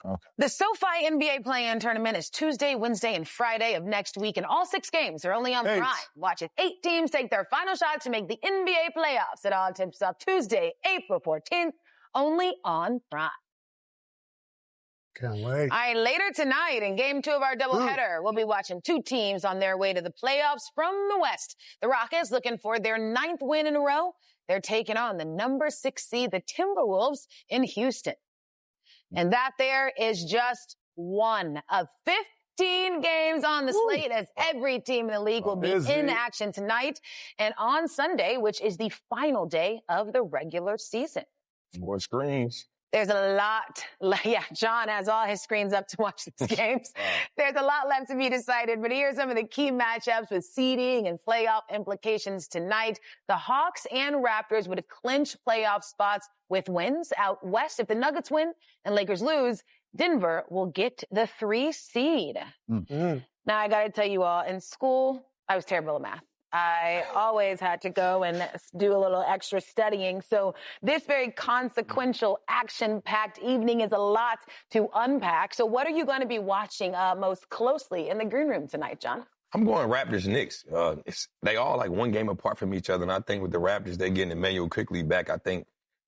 Okay. The SoFi NBA Play-In Tournament is Tuesday, Wednesday, and Friday of next week, and all 6 games are only on Prime. Watch as 8 teams take their final shot to make the NBA playoffs. It all tips off Tuesday, April 14th, only on Prime. Can't wait. All right, later tonight in Game 2 of our doubleheader, we'll be watching 2 teams on their way to the playoffs from the West. The Rockets looking for their 9th win in a row. They're taking on the number 6 seed, the Timberwolves, in Houston. And that there is just one of 15 games on the slate, as every team in the league will be in action tonight and on Sunday, which is the final day of the regular season. More screens. There's a lot. Yeah, John has all his screens up to watch these games. There's a lot left to be decided, but here are some of the key matchups with seeding and playoff implications tonight. The Hawks and Raptors would clinch playoff spots with wins out west. If the Nuggets win and Lakers lose, Denver will get the 3 seed. Now, I got to tell you all, in school, I was terrible at math. I always had to go and do a little extra studying. So this very consequential, action-packed evening is a lot to unpack. So what are you going to be watching most closely in the green room tonight, John? I'm going Raptors Knicks. They all like one game apart from each other. And I think with the Raptors, they're getting Emmanuel quickly back. I think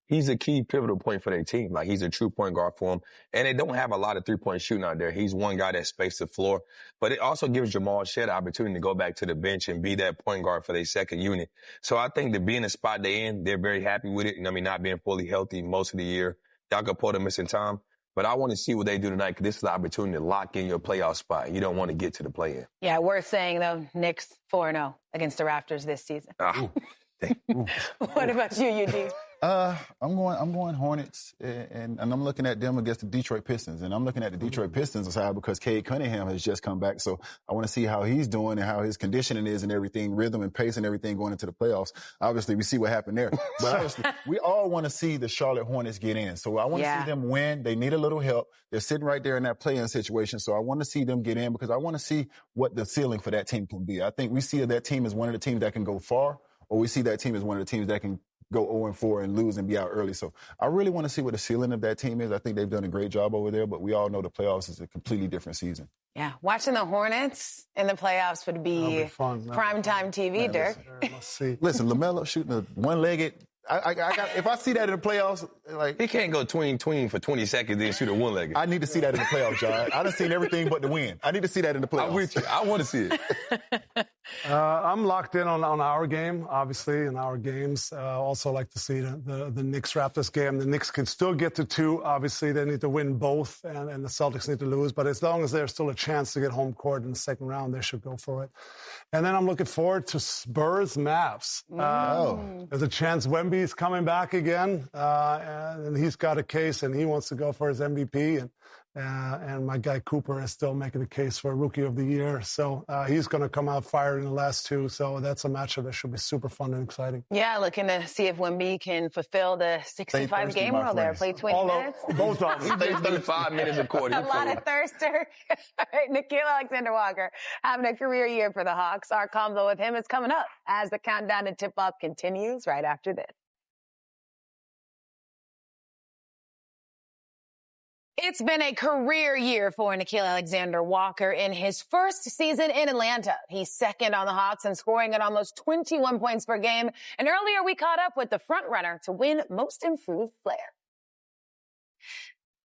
he's a key pivotal point for their team. Like, he's a true point guard for them. And they don't have a lot of three-point shooting out there. He's one guy that spaced the floor. But it also gives Jamal Shead the opportunity to go back to the bench and be that point guard for their second unit. So I think to be in the spot they're in, they're very happy with it. I mean, not being fully healthy most of the year. Jakob missing time. But I want to see what they do tonight, because this is the opportunity to lock in your playoff spot. You don't want to get to the play-in. Yeah, worth saying, though, Knicks 4-0 against the Raptors this season. What about you, Eugene? I'm going Hornets, and I'm looking at them against the Detroit Pistons. And I'm looking at the Detroit Pistons side because Cade Cunningham has just come back. So I want to see how he's doing and how his conditioning is and everything, rhythm and pace and everything going into the playoffs. Obviously, we see what happened there. But obviously, we all want to see the Charlotte Hornets get in. So I want to see them win. They need a little help. They're sitting right there in that play-in situation. So I want to see them get in because I want to see what the ceiling for that team can be. I think we see that team as one of the teams that can go far, or we see that team as one of the teams that can go 0-4 and lose and be out early. So I really want to see what the ceiling of that team is. I think they've done a great job over there, but we all know the playoffs is a completely different season. Yeah, watching the Hornets in the playoffs would be primetime TV, Dirk. Let's see. Listen, LaMelo shooting a one-legged. If I see that in the playoffs, like, he can't go tween for 20 seconds then shoot a one-legged. I need to see that in the playoffs, John. I done seen everything but the win. I need to see that in the playoffs. I'm with you. I want to see it. I'm locked in on our game, obviously, in our games. Also like to see the Knicks-Raptors game. The Knicks can still get to 2. Obviously, they need to win both, and the Celtics need to lose. But as long as there's still a chance to get home court in the second round, they should go for it. And then I'm looking forward to Spurs-Mavs. There's a chance Wemby's coming back again, and he's got a case, and he wants to go for his MVP. And my guy Cooper is still making a case for Rookie of the Year. So he's going to come out firing in the last 2. So that's a matchup that should be super fun and exciting. Yeah, looking to see if Wemby can fulfill the 65-game rule there. Play 20 minutes. Both of them. He plays 35 minutes a quarter. A lot of thirster. All right, Nickeil Alexander-Walker having a career year for the Hawks. Our combo with him is coming up as the countdown to tip-off continues right after this. It's been a career year for Nickeil Alexander-Walker in his first season in Atlanta. He's second on the Hawks and scoring at almost 21 points per game. And earlier we caught up with the frontrunner to win Most Improved Player.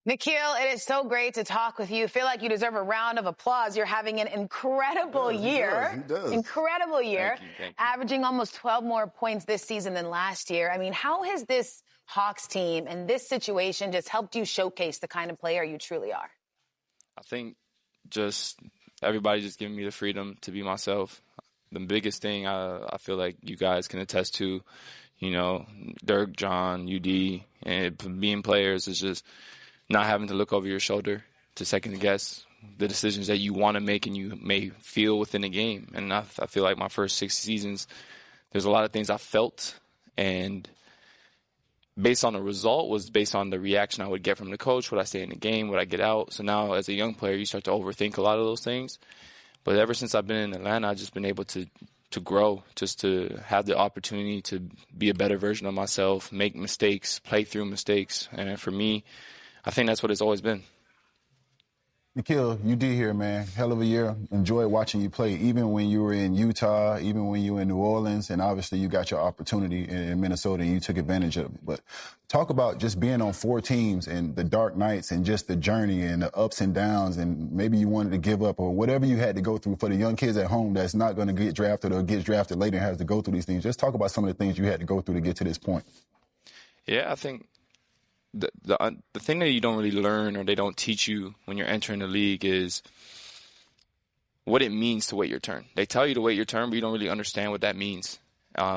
Nickeil, it is so great to talk with you. I feel like you deserve a round of applause. You're having an incredible year. He does. Incredible year. Thank you. Averaging almost 12 more points this season than last year. I mean, how has this Hawks team and this situation just helped you showcase the kind of player you truly are? I think just everybody just giving me the freedom to be myself. The biggest thing I feel like you guys can attest to, you know, Dirk, John, UD, and being players is just not having to look over your shoulder to second guess the decisions that you want to make and you may feel within a game. And I feel like my first 6 seasons, there's a lot of things I felt, and based on the result was based on the reaction I would get from the coach. Would I stay in the game? Would I get out? So now as a young player, you start to overthink a lot of those things. But ever since I've been in Atlanta, I've just been able to grow, just to have the opportunity to be a better version of myself, make mistakes, play through mistakes. And for me, I think that's what it's always been. Nickeil, you did here, man. Hell of a year. Enjoyed watching you play, even when you were in Utah, even when you were in New Orleans, and obviously you got your opportunity in Minnesota and you took advantage of it. But talk about just being on 4 teams and the dark nights and just the journey and the ups and downs, and maybe you wanted to give up or whatever you had to go through for the young kids at home that's not going to get drafted or gets drafted later and has to go through these things. Just talk about some of the things you had to go through to get to this point. Yeah, I think the thing that you don't really learn or they don't teach you when you're entering the league is what it means to wait your turn. They tell you to wait your turn, but you don't really understand what that means.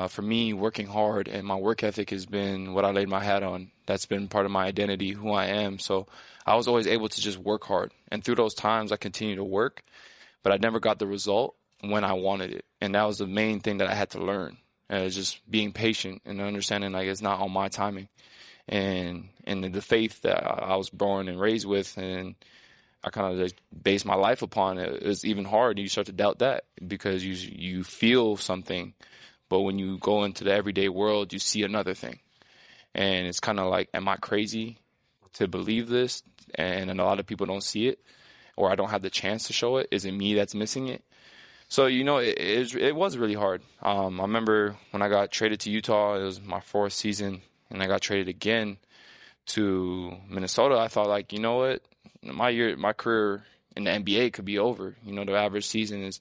For me, working hard and my work ethic has been what I laid my hat on. That's been part of my identity, who I am. So I was always able to just work hard. And through those times, I continued to work, but I never got the result when I wanted it. And that was the main thing that I had to learn, just being patient and understanding like it's not on my timing. And the faith that I was born and raised with, and I kind of just based my life upon it. It's even hard. You start to doubt that because you feel something, but when you go into the everyday world, you see another thing. And it's kind of like, am I crazy to believe this? And a lot of people don't see it, or I don't have the chance to show it. Is it me that's missing it? So, it was really hard. I remember when I got traded to Utah, it was my 4th season, and I got traded again to Minnesota. I thought, like, you know what? My career in the NBA could be over. The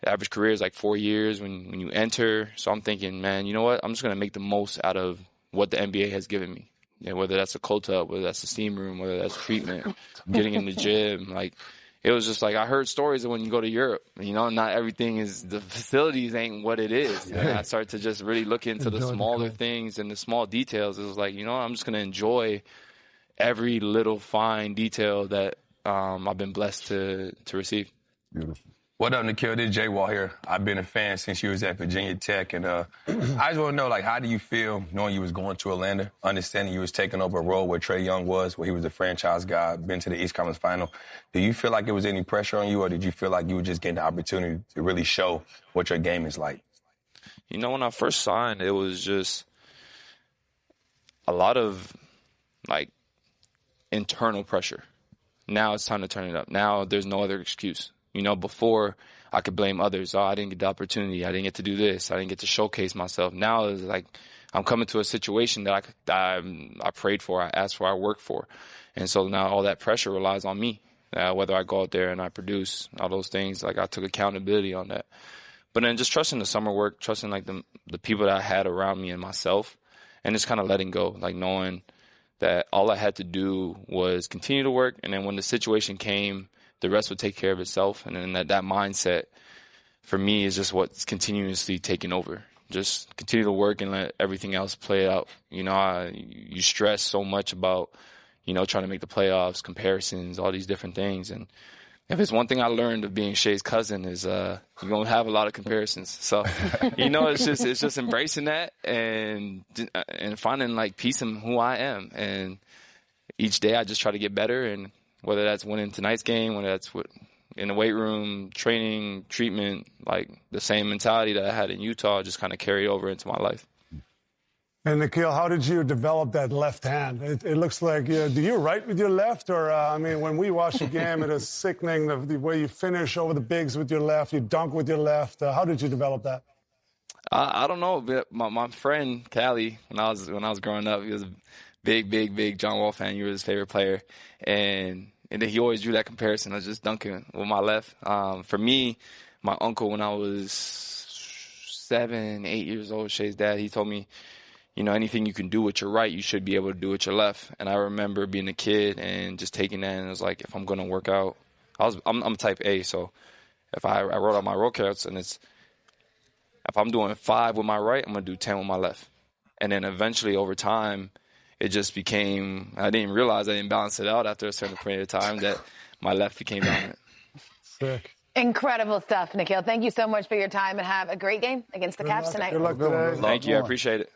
average career is like 4 years when you enter. So I'm thinking, man, you know what? I'm just going to make the most out of what the NBA has given me. Whether that's a cold tub, whether that's a steam room, whether that's treatment, getting in the gym. Like, it was just like I heard stories of when you go to Europe, not everything is, the facilities ain't what it is. And I started to just really look into the smaller things and the small details. It was like, I'm just going to enjoy every little fine detail that I've been blessed to receive. Beautiful. What up, Nickeil? This is Jay Wall here. I've been a fan since you was at Virginia Tech, and I just want to know, like, how do you feel knowing you was going to Atlanta, understanding you was taking over a role where Trae Young was, where he was the franchise guy, been to the East Conference Final? Do you feel like there was any pressure on you, or did you feel like you were just getting the opportunity to really show what your game is like? When I first signed, it was just a lot of, like, internal pressure. Now it's time to turn it up. Now there's no other excuse. Before I could blame others. I didn't get the opportunity. I didn't get to do this. I didn't get to showcase myself. Now it's like I'm coming to a situation that I prayed for, I asked for, I worked for. And so now all that pressure relies on me. Whether I go out there and I produce, all those things, like I took accountability on that. But then just trusting the summer work, trusting like the people that I had around me and myself, and just kind of letting go, like knowing that all I had to do was continue to work. And then when the situation came, the rest would take care of itself. And then that mindset for me is just what's continuously taking over. Just continue to work and let everything else play out. You stress so much about, trying to make the playoffs, comparisons, all these different things. And if it's one thing I learned of being Shai's cousin is you're going to have a lot of comparisons. So, it's just embracing that and finding like peace in who I am. And each day I just try to get better, and whether that's winning tonight's game, whether that's in the weight room, training, treatment, like the same mentality that I had in Utah just kind of carried over into my life. And Nickeil, how did you develop that left hand? It looks like, do you write with your left? Or, when we watch a game, it is sickening the way you finish over the bigs with your left, you dunk with your left. How did you develop that? I don't know, but my friend Callie, when I was growing up, he was a big John Wall fan. You were his favorite player. And then he always drew that comparison. I was just dunking with my left. For me, my uncle, when I was 7, 8 years old, Shai's dad, he told me, anything you can do with your right, you should be able to do with your left. And I remember being a kid and just taking that, and it was like, if I'm going to work out, I'm type A, so if I wrote out my workouts, and if I'm doing 5 with my right, I'm going to do 10 with my left. And then eventually over time, it just became, I didn't realize I didn't balance it out after a certain period of time that my left became dominant. Sick. Incredible stuff, Nickeil. Thank you so much for your time, and have a great game against the Cavs tonight. Good luck today. Thank you. I appreciate it.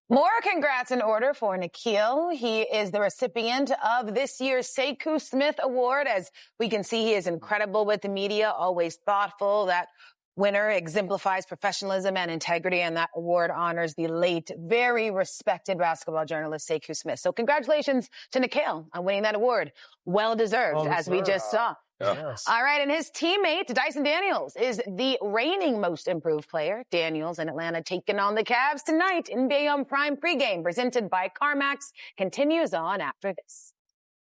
More congrats in order for Nickeil. He is the recipient of this year's Sekou Smith Award. As we can see, he is incredible with the media, always thoughtful. That winner exemplifies professionalism and integrity, and that award honors the late, very respected basketball journalist Sekou Smith. So congratulations to Nickeil on winning that award. Well deserved, as we just saw. Yes. All right, and his teammate, Dyson Daniels, is the reigning most improved player. Daniels in Atlanta taking on the Cavs tonight. NBA on Prime pregame, presented by CarMax, continues on after this.